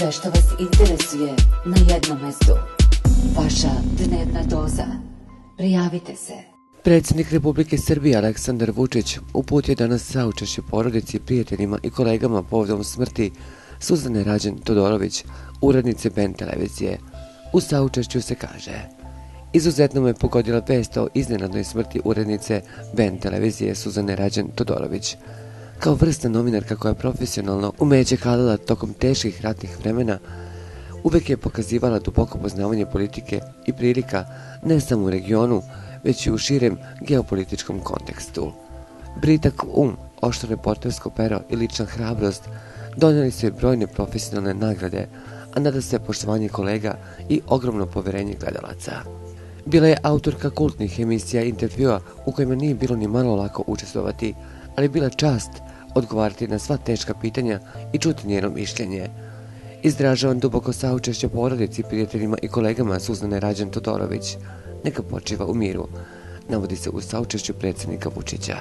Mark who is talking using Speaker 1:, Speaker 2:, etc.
Speaker 1: Sve što vas interesuje na jednom mestu. Vaša dnevna doza. Prijavite se.
Speaker 2: Predsjednik Republike Srbije Aleksandar Vučić uputio danas saučešće porodici, prijateljima i kolegama povodom smrti Suzane Rađen Todorović, urednice BN televizije. U saučešću se kaže: izuzetno me pogodila vest o iznenadnoj smrti urednice BN televizije Suzane Rađen Todorović. Kao vrsna novinarka koja profesionalno umeće kalila tokom teških ratnih vremena, uvek je pokazivala duboko poznavanje politike i prilika ne samo u regionu, već i u širem geopolitičkom kontekstu. Britak oštro reportersko pero i lična hrabrost donijeli su joj brojne profesionalne nagrade, a nada se poštovanje kolega i ogromno poverenje gledalaca. Bila je autorka kultnih emisija i intervjua u kojima nije bilo ni malo lako učestvovati, ali bila čast odgovarati na sva teška pitanja i čuti njeno mišljenje. Izražavam duboko saučešće porodici, prijateljima i kolegama Suzane Rađen Todorović. Neka počiva u miru, navodi se u saučešću predsjednika Vučića.